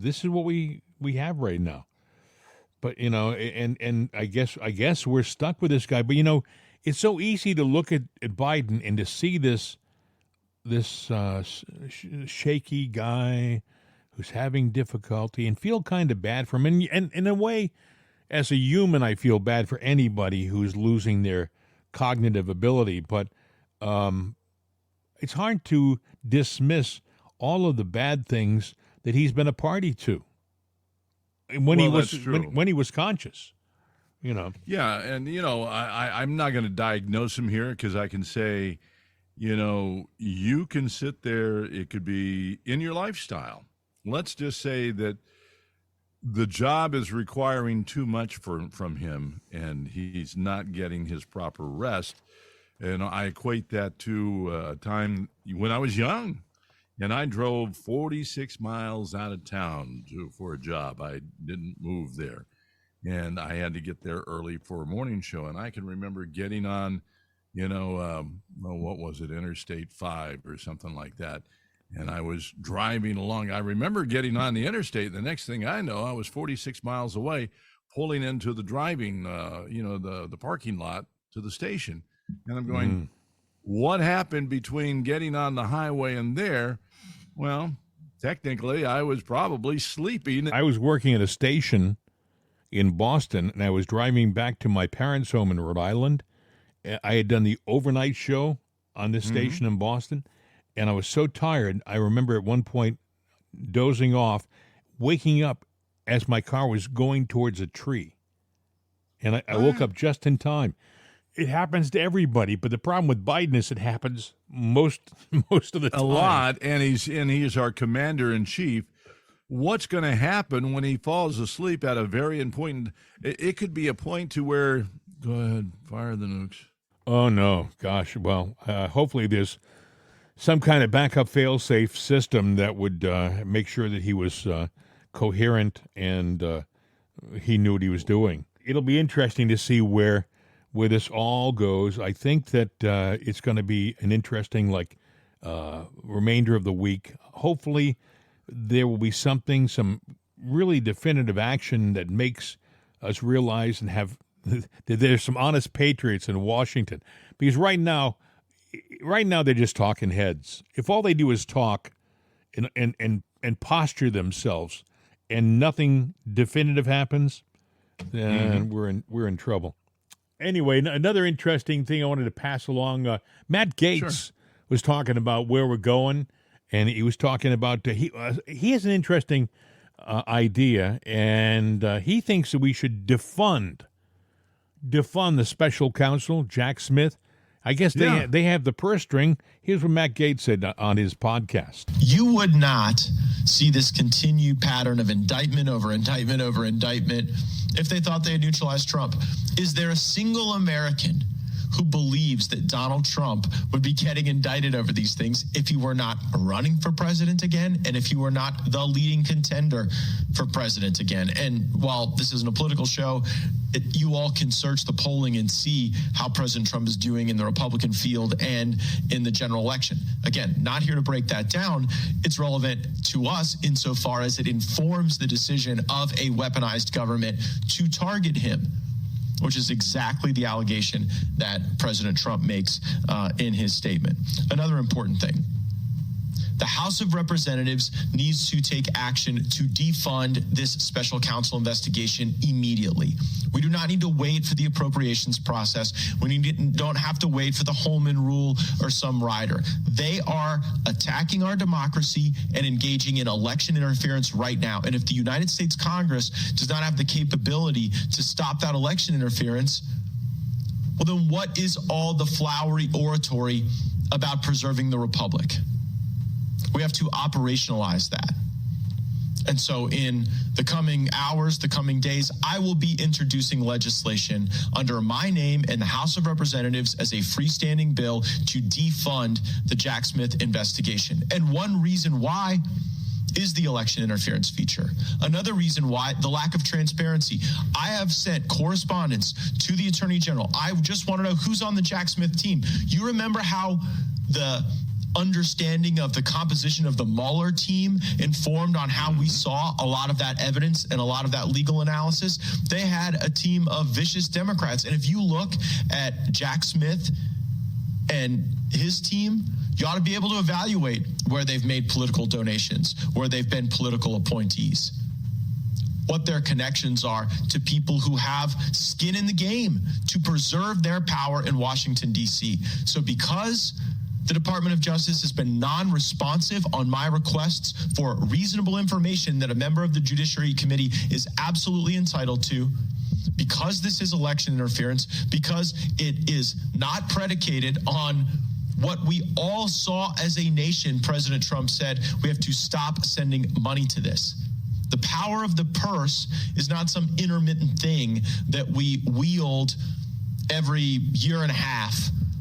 this is what we have right now. But, and I guess we're stuck with this guy. But, it's so easy to look at Biden and to see this shaky guy who's having difficulty and feel kind of bad for him. And in a way, as a human, I feel bad for anybody who's losing their cognitive ability. But it's hard to dismiss all of the bad things that he's been a party to when he was conscious. Yeah, and I'm not going to diagnose him here because I can say, you can sit there. It could be in your lifestyle. Let's just say that the job is requiring too much from him, and he's not getting his proper rest. And I equate that to a time when I was young, and I drove 46 miles out of town for a job. I didn't move there. And I had to get there early for a morning show. And I can remember getting on, what was it, Interstate 5 or something like that. And I was driving along. I remember getting on the interstate. The next thing I know, I was 46 miles away, pulling into the driving, the parking lot to the station. And I'm going, what happened between getting on the highway and there? Well, technically, I was probably sleeping. I was working at a station in Boston, and I was driving back to my parents' home in Rhode Island. I had done the overnight show on this station in Boston, and I was so tired. I remember at one point dozing off, waking up as my car was going towards a tree. And I woke up just in time. It happens to everybody, but the problem with Biden is it happens most of the time. A lot, and he's our commander-in-chief. What's going to happen when he falls asleep at a very important? It could be a point to where, go ahead, fire the nukes. Oh no, gosh. Well, hopefully there's some kind of backup fail-safe system that would make sure that he was coherent and he knew what he was doing. It'll be interesting to see where this all goes. I think that it's going to be an interesting remainder of the week. Hopefully there will be some really definitive action that makes us realize and have that there's some honest patriots in Washington. Because right now, right now they're just talking heads. If all they do is talk and posture themselves, and nothing definitive happens, then we're in trouble. Anyway, another interesting thing I wanted to pass along. Matt Gaetz was talking about where we're going, and he was talking about he has an interesting idea, and he thinks that we should defund the special counsel, Jack Smith. I guess they have the purse string. Here's what Matt Gaetz said on his podcast. You would not see this continued pattern of indictment over indictment over indictment if they thought they had neutralized Trump. Is there a single American who believes that Donald Trump would be getting indicted over these things if he were not running for president again and if he were not the leading contender for president again? And while this isn't a political show, you all can search the polling and see how President Trump is doing in the Republican field and in the general election. Again, not here to break that down. It's relevant to us insofar as it informs the decision of a weaponized government to target him, which is exactly the allegation that President Trump makes in his statement. Another important thing. The House of Representatives needs to take action to defund this special counsel investigation immediately. We do not need to wait for the appropriations process. Don't have to wait for the Holman Rule or some rider. They are attacking our democracy and engaging in election interference right now. And if the United States Congress does not have the capability to stop that election interference, well, then what is all the flowery oratory about preserving the republic? We have to operationalize that. And so in the coming hours, the coming days, I will be introducing legislation under my name in the House of Representatives as a freestanding bill to defund the Jack Smith investigation. And one reason why is the election interference feature. Another reason why, the lack of transparency. I have sent correspondence to the Attorney General. I just want to know who's on the Jack Smith team. You remember how the understanding of the composition of the Mueller team informed on how we saw a lot of that evidence and a lot of that legal analysis? They had a team of vicious Democrats. And if you look at Jack Smith and his team, you ought to be able to evaluate where they've made political donations, where they've been political appointees, what their connections are to people who have skin in the game to preserve their power in Washington, D.C. So because the Department of Justice has been non-responsive on my requests for reasonable information that a member of the Judiciary Committee is absolutely entitled to, because this is election interference, because it is not predicated on what we all saw as a nation. President Trump said we have to stop sending money to this. The power of the purse is not some intermittent thing that we wield every year and a half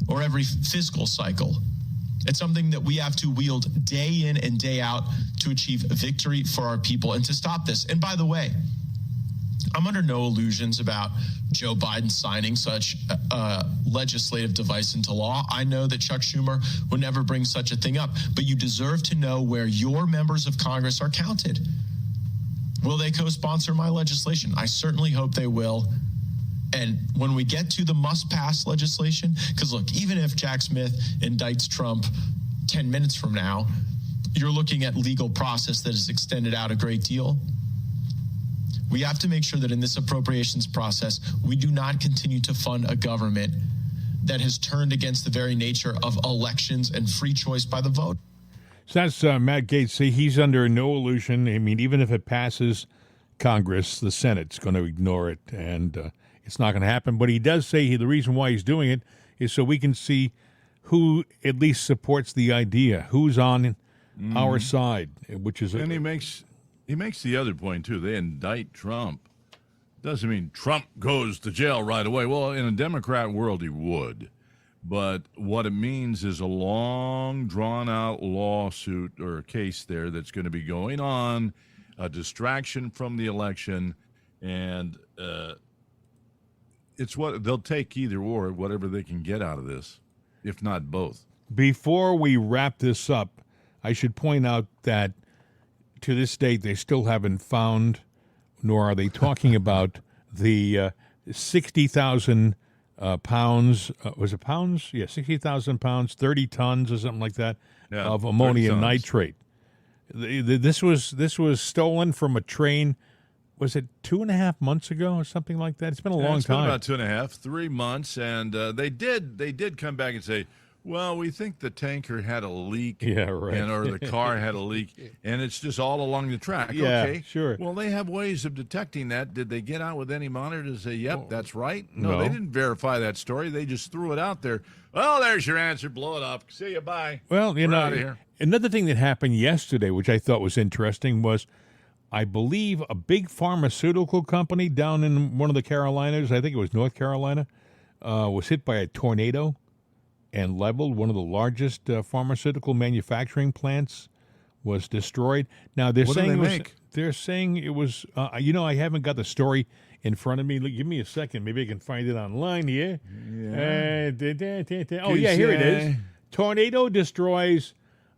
or every fiscal cycle. It's something that we have to wield day in and day out to achieve victory for our people and to stop this. And by the way, I'm under no illusions about Joe Biden signing such a legislative device into law. I know that Chuck Schumer would never bring such a thing up, but you deserve to know where your members of Congress are counted. Will they co-sponsor my legislation? I certainly hope they will. And when we get to the must-pass legislation, because look, even if Jack Smith indicts Trump 10 minutes from now, you're looking at legal process that is extended out a great deal. We have to make sure that in this appropriations process, we do not continue to fund a government that has turned against the very nature of elections and free choice by the vote. So that's Matt Gaetz. See, he's under no illusion. I mean, even if it passes Congress, the Senate's going to ignore it, and it's not going to happen. But he does say the reason why he's doing it is so we can see who at least supports the idea, who's on our side, which is. And he makes the other point too. They indict Trump. Doesn't mean Trump goes to jail right away. Well, in a Democrat world, he would. But what it means is a long, drawn-out lawsuit or a case there that's going to be going on, a distraction from the election, and it's what they'll take either or, whatever they can get out of this, if not both. Before we wrap this up, I should point out that to this date, they still haven't found, nor are they talking about, the 60,000 pounds. Was it pounds? Yeah, 60,000 pounds, 30 tons or something like that of ammonium nitrate. This was stolen from a train. Was it 2.5 months ago or something like that? It's been a long time. It's been about 2.5, 3 months, and they did come back and say, well, we think the tanker had a leak, or the car had a leak, and it's just all along the track. Yeah, okay, sure. Well, they have ways of detecting that. Did they get out with any monitor to say, yep, that's right? No, they didn't verify that story. They just threw it out there. Well, there's your answer. Blow it up. See you. Bye. Well, We're out of here. Another thing that happened yesterday, which I thought was interesting, was I believe a big pharmaceutical company down in one of the Carolinas, I think it was North Carolina, was hit by a tornado and leveled. One of the largest pharmaceutical manufacturing plants was destroyed. Now they're saying it was. I haven't got the story in front of me. Give me a second. Maybe I can find it online here. Yeah. Here it is. Tornado destroys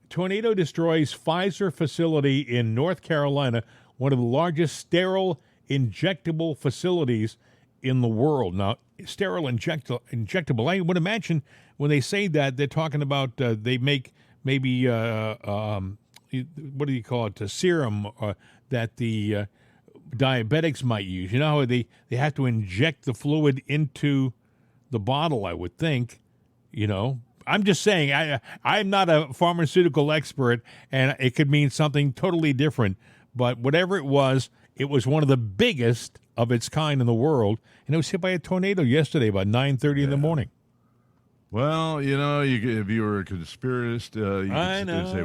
Pfizer facility in North Carolina, one of the largest sterile injectable facilities in the world. Now, sterile injectable, I would imagine when they say that, they're talking about they make maybe, what do you call it, a serum that the diabetics might use. You know how they have to inject the fluid into the bottle, I would think, I'm just saying, I'm not a pharmaceutical expert, and it could mean something totally different. But whatever it was one of the biggest of its kind in the world, and it was hit by a tornado yesterday about 9:30 in the morning. Well, if you were a conspiracist, you could say,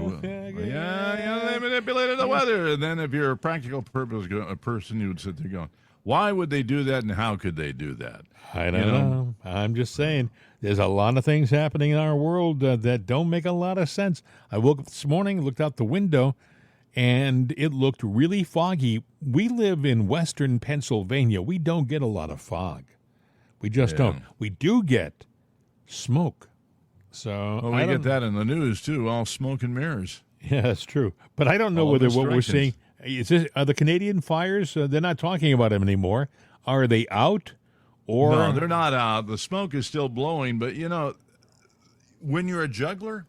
they manipulated the weather. And then if you're a practical person, you would sit there going, why would they do that, and how could they do that? I don't know. I'm just saying, there's a lot of things happening in our world that don't make a lot of sense. I woke up this morning, looked out the window, and it looked really foggy. We live in western Pennsylvania. We don't get a lot of fog. We just don't. We do get smoke. So we get that in the news, too, all smoke and mirrors. Yeah, that's true. But I don't know whether what we're seeing, are the Canadian fires, they're not talking about them anymore. Are they out? Or no, they're not out. The smoke is still blowing, but, when you're a juggler,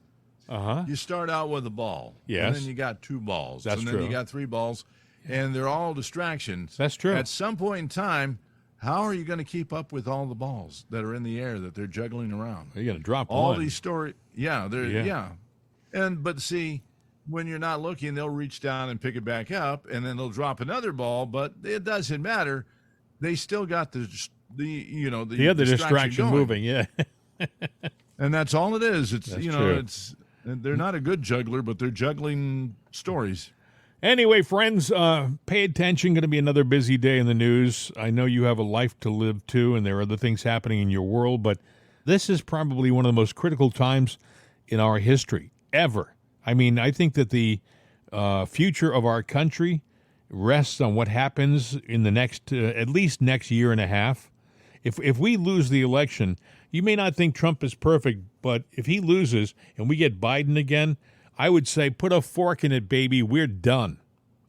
you start out with a ball. Yes. And then you got 2 balls. That's and true. then you got 3 balls, and they're all distractions. That's true. At some point in time, how are you going to keep up with all the balls that are in the air that they're juggling around? You're going to drop all one. These stories. But see, when you're not looking, they'll reach down and pick it back up, and then they'll drop another ball, but it doesn't matter. They still got the other distraction going. moving, yeah. And that's all it is. It's true. They're not a good juggler, but they're juggling stories. Anyway, friends, pay attention. Going to be another busy day in the news. I know you have a life to live too, and there are other things happening in your world, but this is probably one of the most critical times in our history ever. I mean, I think that the future of our country rests on what happens in the next, at least next year and a half. If we lose the election, you may not think Trump is perfect, but if he loses and we get Biden again, I would say put a fork in it, baby. We're done.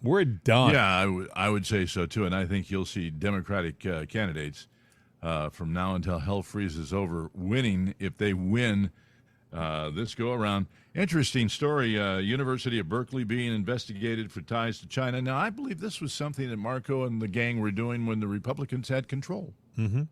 We're done. Yeah, I would say so, too. And I think you'll see Democratic candidates from now until hell freezes over winning if they win this go-around. Interesting story. University of Berkeley being investigated for ties to China. Now, I believe this was something that Marco and the gang were doing when the Republicans had control. Mm-hmm.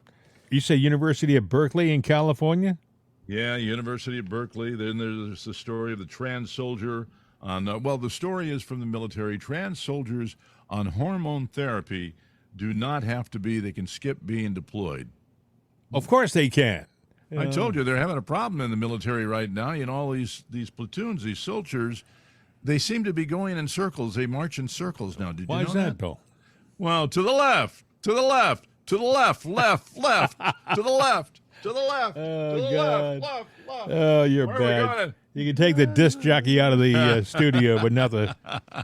You say University of Berkeley in California? Yeah, University of Berkeley. Then there's the story of the trans soldier on, the story is from the military. Trans soldiers on hormone therapy do not have to be, they can skip being deployed. Of course they can. I told you they're having a problem in the military right now. All these platoons, these soldiers, they seem to be going in circles. They march in circles now. Did you know that? Why is that, Bill? Well, to the left, to the left, to the left, left, left, to the left, to the left, oh, to the God. left. Oh, you're Where bad. You can take the disc jockey out of the studio, but not the.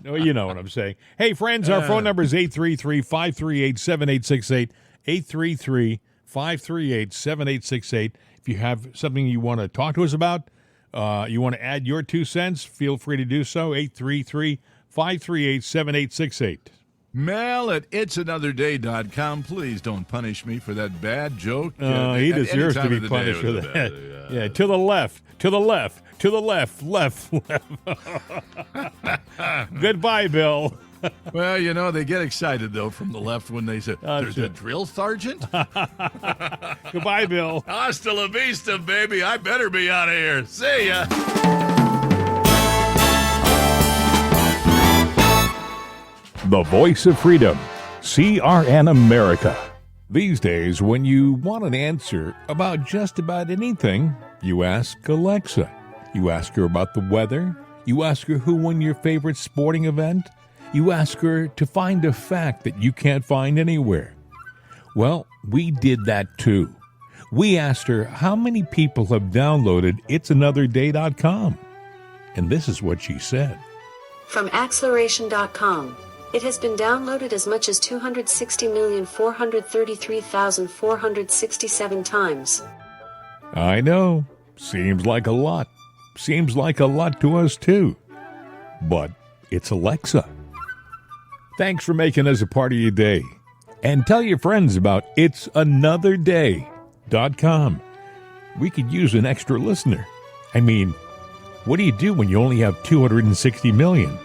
No, you know what I'm saying. Hey, friends, our phone number is 833-538-7868. 833-538-7868. If you have something you want to talk to us about, you want to add your 2 cents, feel free to do so. 833-538-7868. Mail at itsanotherday.com. Please don't punish me for that bad joke. He deserves to be punished for that. Yeah, to the left, to the left, to the left, left. Goodbye, Bill. Well, you know, they get excited, though, from the left when they say, there's a drill sergeant? Goodbye, Bill. Hasta la vista, baby. I better be out of here. See ya. The voice of freedom, CRN America. These days, when you want an answer about just about anything, you ask Alexa. You ask her about the weather. You ask her who won your favorite sporting event. You ask her to find a fact that you can't find anywhere. Well, we did that too. We asked her how many people have downloaded itsanotherday.com. And this is what she said. From acceleration.com. It has been downloaded as much as 260,433,467 times. I know. Seems like a lot. Seems like a lot to us, too. But it's Alexa. Thanks for making us a part of your day. And tell your friends about itsanotherday.com. We could use an extra listener. I mean, what do you do when you only have 260 million?